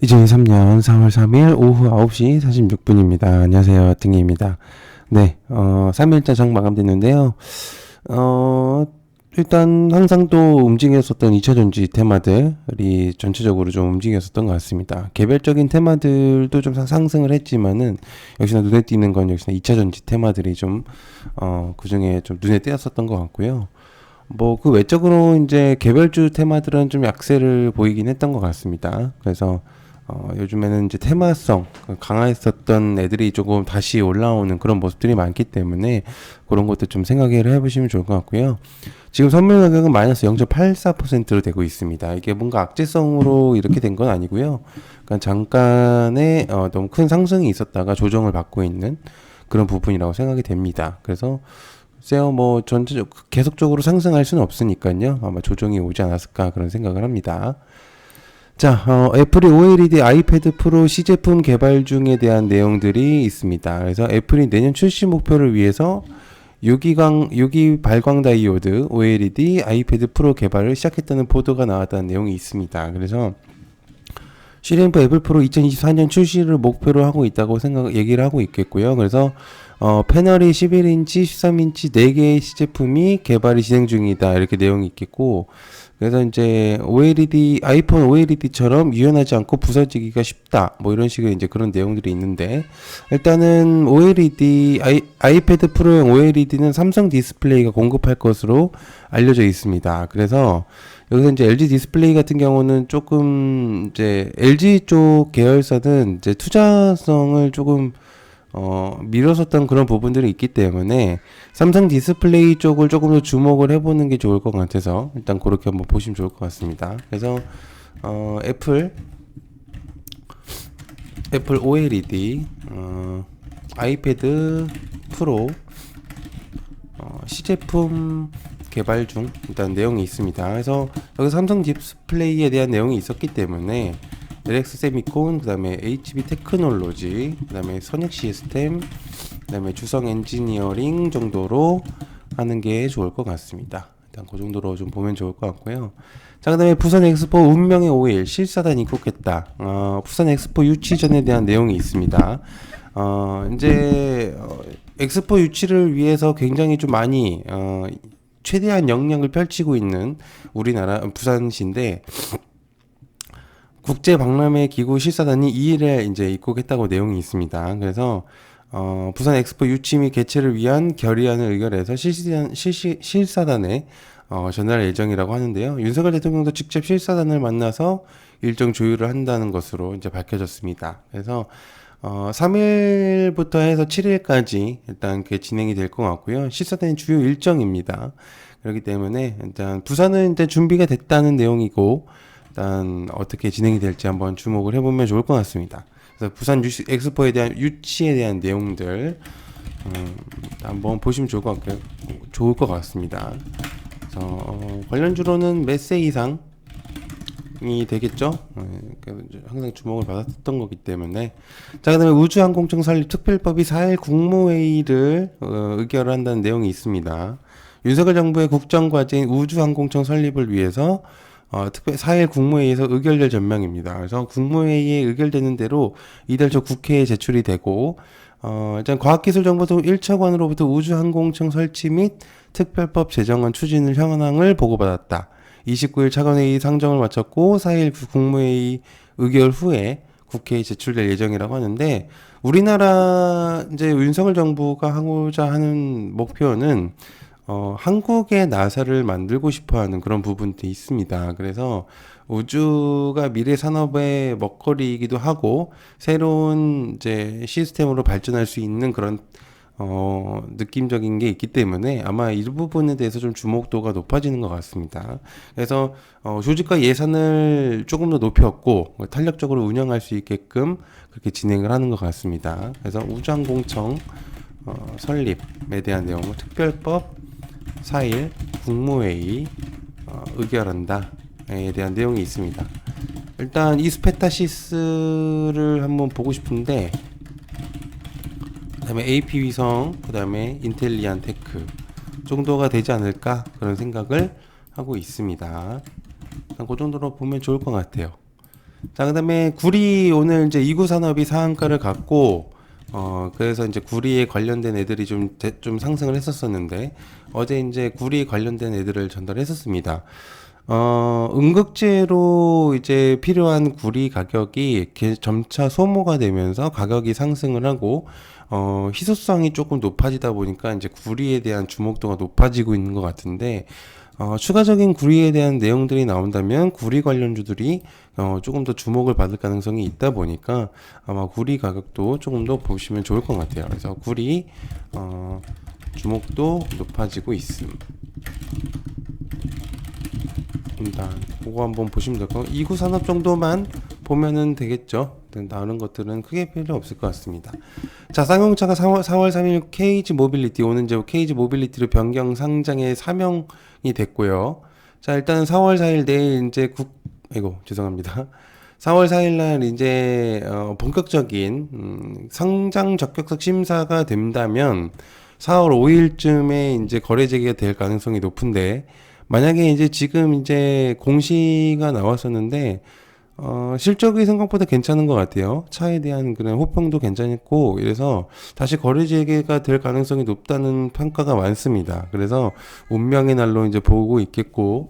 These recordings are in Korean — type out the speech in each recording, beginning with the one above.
2023년 4월 3일 오후 9시 46분입니다. 안녕하세요. 등희입니다. 네, 3일차 장 마감됐는데요. 어, 일단 항상 또 움직였었던 2차전지 테마들이 전체적으로 좀 움직였었던 것 같습니다. 개별적인 테마들도 좀 상승을 했지만은 역시나 눈에 띄는 건 역시나 2차전지 테마들이 좀, 그 중에 좀 눈에 띄었었던 것 같고요. 뭐 그 외적으로 이제 개별주 테마들은 좀 약세를 보이긴 했던 것 같습니다. 그래서 요즘에는 이제 테마성 강화했었던 애들이 조금 다시 올라오는 그런 모습들이 많기 때문에 그런 것도 좀 생각을 해보시면 좋을 것 같고요. 지금 선물 가격은 마이너스 0.84%로 되고 있습니다. 이게 뭔가 악재성으로 이렇게 된 건 아니고요. 그러니까 잠깐의 너무 큰 상승이 있었다가 조정을 받고 있는 그런 부분이라고 생각이 됩니다. 그래서 글쎄요, 뭐 전체적 계속적으로 상승할 수는 없으니까요. 아마 조정이 오지 않았을까 그런 생각을 합니다. 자, 애플이 OLED 아이패드 프로 시제품 개발 중에 대한 내용들이 있습니다. 그래서 애플이 내년 출시 목표를 위해서 유기 발광 다이오드 OLED 아이패드 프로 개발을 시작했다는 보도가 나왔다는 내용이 있습니다. 그래서 시리프 애플 프로 2024년 출시를 목표로 하고 있다고 얘기를 하고 있겠고요. 그래서 패널이 11인치, 13인치 4개의 시제품이 개발이 진행 중이다. 이렇게 내용이 있겠고, 그래서 이제 OLED, 아이폰 OLED처럼 유연하지 않고 부서지기가 쉽다. 뭐 이런 식의 이제 그런 내용들이 있는데, 일단은 아이패드 프로용 OLED는 삼성 디스플레이가 공급할 것으로 알려져 있습니다. 그래서 여기서 이제 LG 디스플레이 같은 경우는 조금 이제 LG 쪽 계열사는 이제 투자성을 조금 미뤄섰던 그런 부분들이 있기 때문에 삼성 디스플레이 쪽을 조금 더 주목을 해보는 게 좋을 것 같아서 일단 그렇게 한번 보시면 좋을 것 같습니다. 그래서 애플 OLED 아이패드 프로 시제품 개발 중 일단 내용이 있습니다. 그래서 여기 삼성 디스플레이에 대한 내용이 있었기 때문에 LX 세미콘, 그 다음에 HB 테크놀로지, 그 다음에 선익 시스템, 그 다음에 주성 엔지니어링 정도로 하는 게 좋을 것 같습니다. 일단 그 정도로 좀 보면 좋을 것 같고요. 자, 그 다음에 부산 엑스포 운명의 5일 실사단 입국했다. 부산 엑스포 유치전에 대한 내용이 있습니다. 이제 엑스포 유치를 위해서 굉장히 좀 많이 최대한 역량을 펼치고 있는 우리나라 부산시인데 국제 박람회 기구 실사단이 2일에 이제 입국했다고 내용이 있습니다. 그래서 부산 엑스포 유치 및 개최를 위한 결의안을 의결해서 실사단에 전달 예정이라고 하는데요. 윤석열 대통령도 직접 실사단을 만나서 일정 조율을 한다는 것으로 이제 밝혀졌습니다. 그래서 3일부터 해서 7일까지 일단 그게 진행이 될 것 같고요. 실사단의 주요 일정입니다. 그렇기 때문에 일단 부산은 이제 준비가 됐다는 내용이고 일단 어떻게 진행이 될지 한번 주목을 해보면 좋을 것 같습니다. 그래서 부산 엑스포에 대한 유치에 대한 내용들 한번 보시면 좋을 것 같습니다. 그래서 관련주로는 몇 세 이상이 되겠죠. 항상 주목을 받았던 거기 때문에. 자, 그다음에 우주항공청 설립 특별법이 4일 국무회의를 의결한다는 내용이 있습니다. 윤석열 정부의 국정과제인 우주항공청 설립을 위해서 특별 4일 국무회의에서 의결될 전망입니다. 그래서 국무회의에 의결되는 대로 이달 초 국회에 제출이 되고 일단 과학기술정보부 1차관으로부터 우주항공청 설치 및 특별법 제정안 추진을 현황을 보고받았다. 29일 차관회의 상정을 마쳤고 4일 국무회의 의결 후에 국회에 제출될 예정이라고 하는데 우리나라 이제 윤석열 정부가 하고자 하는 목표는 한국의 나사를 만들고 싶어 하는 그런 부분도 있습니다. 그래서 우주가 미래 산업의 먹거리이기도 하고 새로운 이제 시스템으로 발전할 수 있는 그런 느낌적인 게 있기 때문에 아마 이 부분에 대해서 좀 주목도가 높아지는 것 같습니다. 그래서 조직과 예산을 조금 더 높였고 탄력적으로 운영할 수 있게끔 그렇게 진행을 하는 것 같습니다. 그래서 우주항공청 설립에 대한 내용은 특별법 4일 국무회의 의결한다에 대한 내용이 있습니다. 일단 이스페타시스를 한번 보고 싶은데 그 다음에 AP 위성, 그 다음에 인텔리안 테크 정도가 되지 않을까 그런 생각을 하고 있습니다. 그 정도로 보면 좋을 것 같아요. 자, 그다음에 구리 오늘 이제 이구 산업이 상한가를 갖고 그래서 이제 구리에 관련된 애들이 좀 상승을 했었었는데 어제 이제 구리 관련된 애들을 전달했었습니다. 응급제로 이제 필요한 구리 가격이 점차 소모가 되면서 가격이 상승을 하고 희소성이 조금 높아지다 보니까 이제 구리에 대한 주목도가 높아지고 있는 것 같은데 추가적인 구리에 대한 내용들이 나온다면 구리 관련주들이 조금 더 주목을 받을 가능성이 있다 보니까 아마 구리 가격도 조금 더 보시면 좋을 것 같아요. 그래서 구리 주목도 높아지고 있음. 일단 그거 한번 보시면 될 거. 2구 산업 정도만 보면은 되겠죠. 다른 것들은 크게 필요 없을 것 같습니다. 자, 쌍용차가 4월 3일 KG 모빌리티 오는 이제 KG 모빌리티로 변경 상장에 사명이 됐고요. 자, 일단 4월 4일 내일 이제 죄송합니다. 4월 4일 날 이제 본격적인 상장 적격석 심사가 된다면 4월 5일쯤에 이제 거래 재개가 될 가능성이 높은데 만약에 이제 지금 이제 공시가 나왔었는데 실적이 생각보다 괜찮은 것 같아요. 차에 대한 그런 호평도 괜찮고 이래서 다시 거래 재개가 될 가능성이 높다는 평가가 많습니다. 그래서 운명의 날로 이제 보고 있겠고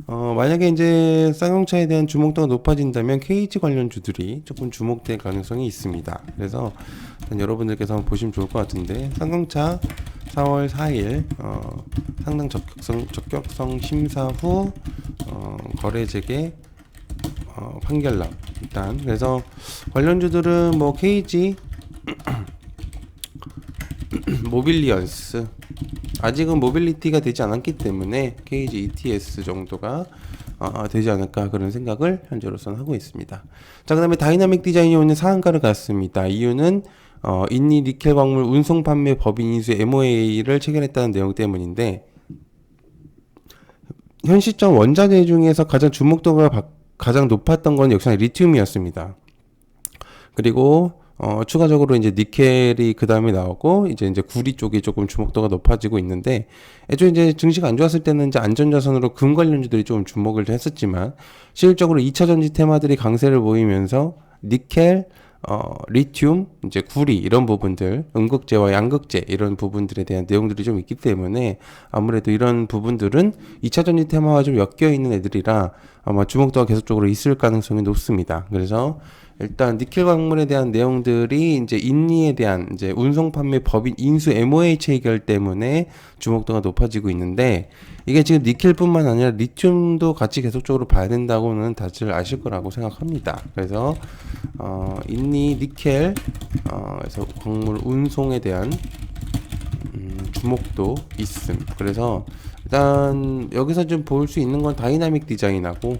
만약에 이제 쌍용차에 대한 주목도가 높아진다면 KG 관련주들이 조금 주목될 가능성이 있습니다. 그래서 일단 여러분들께서 한번 보시면 좋을 것 같은데 쌍용차 4월 4일 상당 적격성 심사 후 거래 재개 판결남 일단 그래서 관련주들은 뭐 KG 모빌리언스 아직은 모빌리티가 되지 않았기 때문에 KG ETS 정도가 되지 않을까 그런 생각을 현재로서는 하고 있습니다. 자, 그 다음에 다이나믹 디자인이 오늘 상한가를 갔습니다. 이유는 인니 니켈 광물 운송 판매 법인 인수 MOA를 체결했다는 내용 때문인데 현 시점 원자재 중에서 가장 주목도가 가장 높았던 건 역시나 리튬이었습니다. 그리고 추가적으로 이제 니켈이 그 다음에 나오고 이제 구리 쪽이 조금 주목도가 높아지고 있는데 애초에 이제 증시가 안 좋았을 때는 이제 안전자산으로 금 관련주들이 좀 주목을 했었지만 실질적으로 2차 전지 테마들이 강세를 보이면서 니켈 리튬, 이제 구리 이런 부분들, 음극재와 양극재 이런 부분들에 대한 내용들이 좀 있기 때문에 아무래도 이런 부분들은 2차 전지 테마와 좀 엮여 있는 애들이라 아마 주목도가 계속적으로 있을 가능성이 높습니다. 그래서 일단 니켈 광물에 대한 내용들이 이제 인리에 대한 이제 운송 판매 법인 인수 MOA 체결 때문에 주목도가 높아지고 있는데 이게 지금 니켈뿐만 아니라 리튬도 같이 계속적으로 봐야 된다고는 다들 아실 거라고 생각합니다. 그래서 인리 니켈 그래서 광물 운송에 대한 주목도 있음. 그래서 일단 여기서 좀 볼 수 있는 건 다이나믹 디자인하고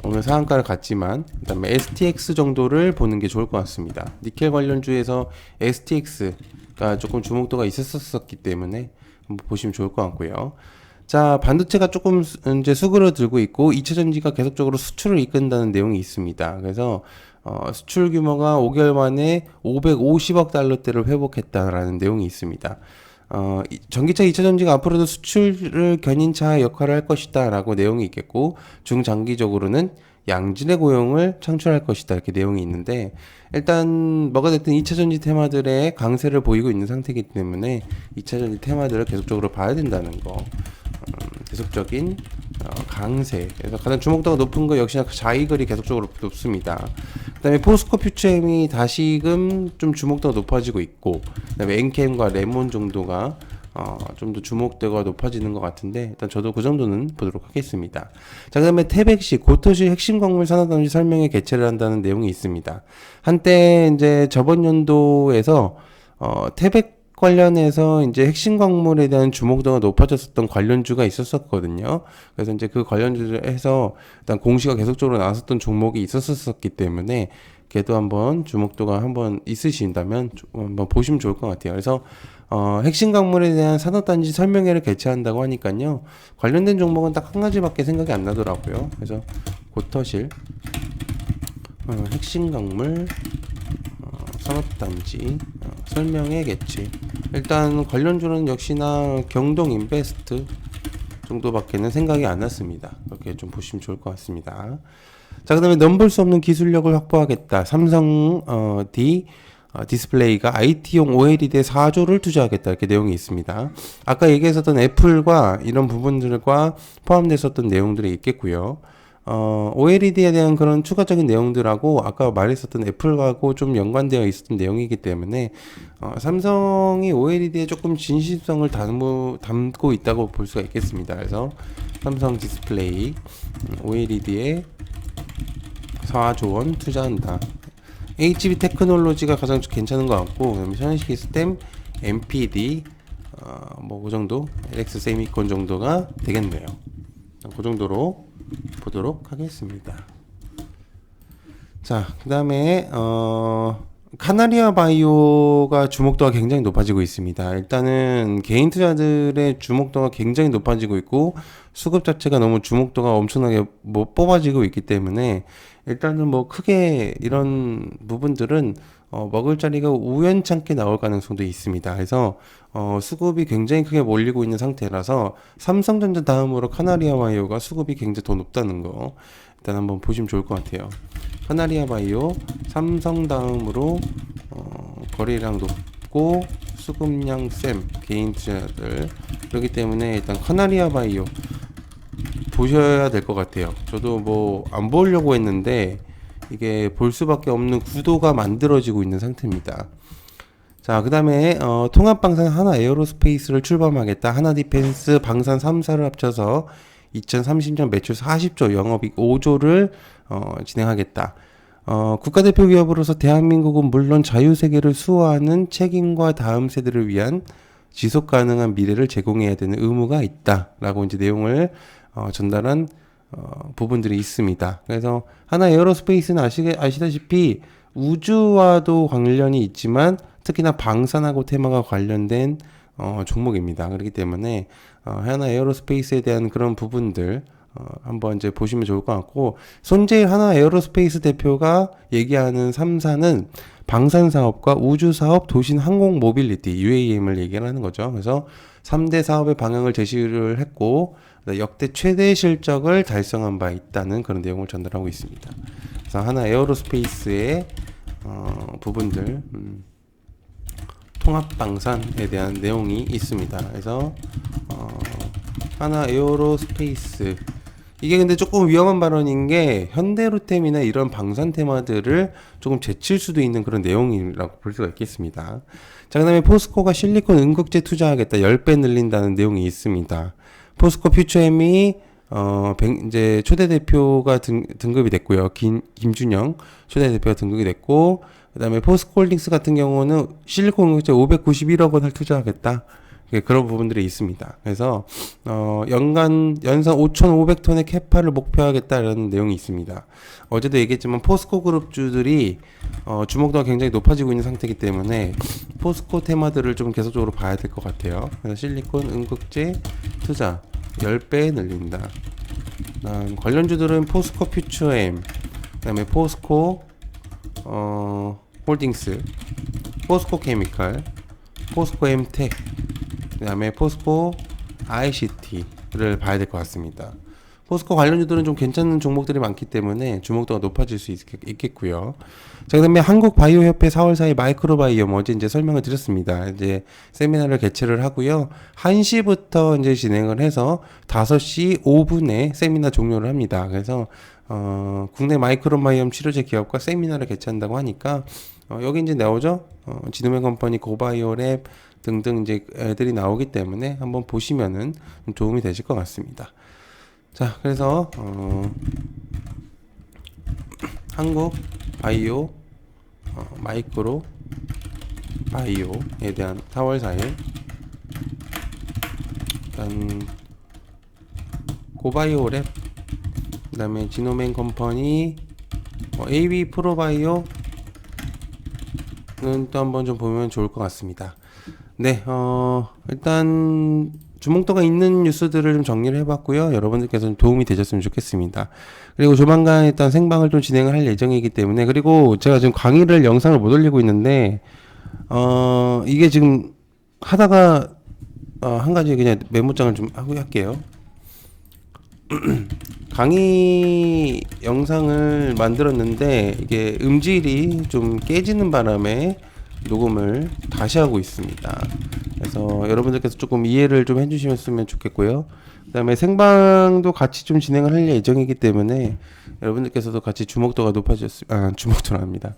오늘 상한가를 갔지만 그다음에 STX 정도를 보는 게 좋을 것 같습니다. 니켈 관련주에서 STX가 조금 주목도가 있었었기 때문에 한번 보시면 좋을 것 같고요. 자, 반도체가 조금 이제 수그러들고 있고 2차 전지가 계속적으로 수출을 이끈다는 내용이 있습니다. 그래서 수출 규모가 5개월 만에 550억 달러대를 회복했다라는 내용이 있습니다. 전기차 2차 전지가 앞으로도 수출을 견인차 역할을 할 것이다 라고 내용이 있겠고 중장기적으로는 양질의 고용을 창출할 것이다 이렇게 내용이 있는데 일단 뭐가 됐든 2차 전지 테마들의 강세를 보이고 있는 상태이기 때문에 2차 전지 테마들을 계속적으로 봐야 된다는 거 계속적인 강세 그래서 가장 주목도가 높은 거 역시나 자이글이 계속적으로 높습니다. 그 다음에 포스코 퓨처엠이 다시금 좀 주목도가 높아지고 있고 그 다음에 엔캠과 레몬 정도가 좀 더 주목도가 높아지는 것 같은데 일단 저도 그 정도는 보도록 하겠습니다. 자, 그 다음에 태백시 고토시 핵심 광물 산업단지 설명회 개최를 한다는 내용이 있습니다. 한때 이제 저번 연도에서 태백 관련해서 이제 핵심 광물에 대한 주목도가 높아졌었던 관련주가 있었었거든요. 그래서 이제 그 관련주에서 일단 공시가 계속적으로 나왔었던 종목이 있었었기 때문에 걔도 한번 주목도가 한번 있으신다면 한번 보시면 좋을 것 같아요. 그래서 핵심 광물에 대한 산업단지 설명회를 개최한다고 하니까요. 관련된 종목은 딱 한 가지밖에 생각이 안 나더라고요. 그래서 고터실 핵심 광물 산업단지 설명회 개최 일단 관련주는 역시나 경동인베스트 정도밖에는 생각이 안 났습니다. 그렇게 좀 보시면 좋을 것 같습니다. 자, 그다음에 넘볼 수 없는 기술력을 확보하겠다. 삼성 디스플레이가 IT용 OLED에 4조를 투자하겠다. 이렇게 내용이 있습니다. 아까 얘기했었던 애플과 이런 부분들과 포함됐었던 내용들이 있겠고요. OLED에 대한 그런 추가적인 내용들하고 아까 말했었던 애플하고 좀 연관되어 있었던 내용이기 때문에 삼성이 OLED에 조금 진실성을 담고 있다고 볼 수가 있겠습니다. 그래서 삼성 디스플레이 OLED에 4조 원 투자한다. HB 테크놀로지가 가장 괜찮은 것 같고, 그다음에 현시스템, MPD, 뭐 그 정도, LX 세미콘 정도가 되겠네요. 그 정도로 보도록 하겠습니다. 자, 그다음에 카나리아 바이오가 주목도가 굉장히 높아지고 있습니다. 일단은 개인 투자들의 주목도가 굉장히 높아지고 있고 수급 자체가 너무 주목도가 엄청나게 뭐 뽑아지고 있기 때문에 일단은 뭐 크게 이런 부분들은 먹을 자리가 우연찮게 나올 가능성도 있습니다. 그래서 수급이 굉장히 크게 몰리고 있는 상태라서 삼성전자 다음으로 카나리아 바이오가 수급이 굉장히 더 높다는 거 일단 한번 보시면 좋을 것 같아요. 카나리아 바이오 삼성 다음으로 거래량 높고 수급량 셈 개인 투자들 그렇기 때문에 일단 카나리아 바이오 보셔야 될 것 같아요. 저도 뭐 안 보려고 했는데 이게 볼 수밖에 없는 구도가 만들어지고 있는 상태입니다. 자, 그 다음에 통합방산 하나 에어로스페이스를 출범하겠다. 하나 디펜스 방산 3사를 합쳐서 2030년 매출 40조 영업이익 5조를 진행하겠다. 국가대표 기업으로서 대한민국은 물론 자유세계를 수호하는 책임과 다음 세대를 위한 지속가능한 미래를 제공해야 되는 의무가 있다 라고 이제 내용을 전달한 부분들이 있습니다. 그래서 하나 에어로스페이스는 아시다시피 우주와도 관련이 있지만 특히나 방산하고 테마가 관련된 종목입니다. 그렇기 때문에 하나 에어로스페이스에 대한 그런 부분들 한번 이제 보시면 좋을 것 같고 손재일 하나 에어로스페이스 대표가 얘기하는 3사는 방산 사업과 우주 사업, 도심 항공 모빌리티 UAM을 얘기하는 거죠. 그래서 3대 사업의 방향을 제시를 했고 역대 최대 실적을 달성한 바 있다는 그런 내용을 전달하고 있습니다. 그래서 하나 에어로스페이스의 부분들 통합 방산에 대한 내용이 있습니다. 그래서 하나 에어로스페이스 이게 근데 조금 위험한 발언인 게 현대로템이나 이런 방산 테마들을 조금 제칠 수도 있는 그런 내용이라고 볼 수가 있겠습니다. 자, 그 다음에 포스코가 실리콘 음극재 투자하겠다. 10배 늘린다는 내용이 있습니다. 포스코 퓨처엠이 이제 초대 대표가 등급이 됐고요. 김준영 초대 대표가 등급이 됐고, 그 다음에 포스코홀딩스 같은 경우는 실리콘 음극재 591억 원을 투자하겠다. 그런 부분들이 있습니다. 그래서 연산 5,500톤의 캐파를 목표하겠다라는 내용이 있습니다. 어제도 얘기했지만 포스코 그룹주들이 주목도가 굉장히 높아지고 있는 상태이기 때문에 포스코 테마들을 좀 계속적으로 봐야 될 것 같아요. 그래서 실리콘 음극재 투자 10배 늘린다. 관련주들은 포스코 퓨처엠, 그다음에 포스코 홀딩스, 포스코 케미칼, 포스코 엠텍, 그 다음에 포스코 ICT를 봐야 될 것 같습니다. 포스코 관련주들은 좀 괜찮은 종목들이 많기 때문에 주목도가 높아질 수 있겠고요. 자, 그 다음에 한국바이오협회 4월 4일 마이크로바이옴 어제 이제 설명을 드렸습니다. 이제 세미나를 개최를 하고요. 1시부터 이제 진행을 해서 5시 5분에 세미나 종료를 합니다. 그래서 국내 마이크로바이옴 치료제 기업과 세미나를 개최한다고 하니까 여기 이제 나오죠. 지노맨 컴퍼니, 고바이오랩 등등 이제 애들이 나오기 때문에 한번 보시면은 도움이 되실 것 같습니다. 자, 그래서 한국 바이오 마이크로 바이오에 대한 4월 4일 일단 고바이오랩 그 다음에 지노맨 컴퍼니 AB 프로바이오는 또 한번 좀 보면 좋을 것 같습니다. 네, 일단 주목도가 있는 뉴스들을 좀 정리를 해봤고요. 여러분들께서 좀 도움이 되셨으면 좋겠습니다. 그리고 조만간 일단 생방을 좀 진행을 할 예정이기 때문에 그리고 제가 지금 강의를 영상을 못 올리고 있는데 이게 지금 하다가 한 가지 그냥 메모장을 좀 하고 할게요. 강의 영상을 만들었는데 이게 음질이 좀 깨지는 바람에 녹음을 다시 하고 있습니다. 그래서 여러분들께서 조금 이해를 좀 해주시면 좋겠고요. 그다음에 생방도 같이 좀 진행을 할 예정이기 때문에 여러분들께서도 같이 주목도랍니다.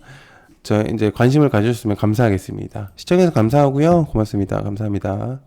저 이제 관심을 가져주시면 감사하겠습니다. 시청해서 감사하고요. 고맙습니다. 감사합니다.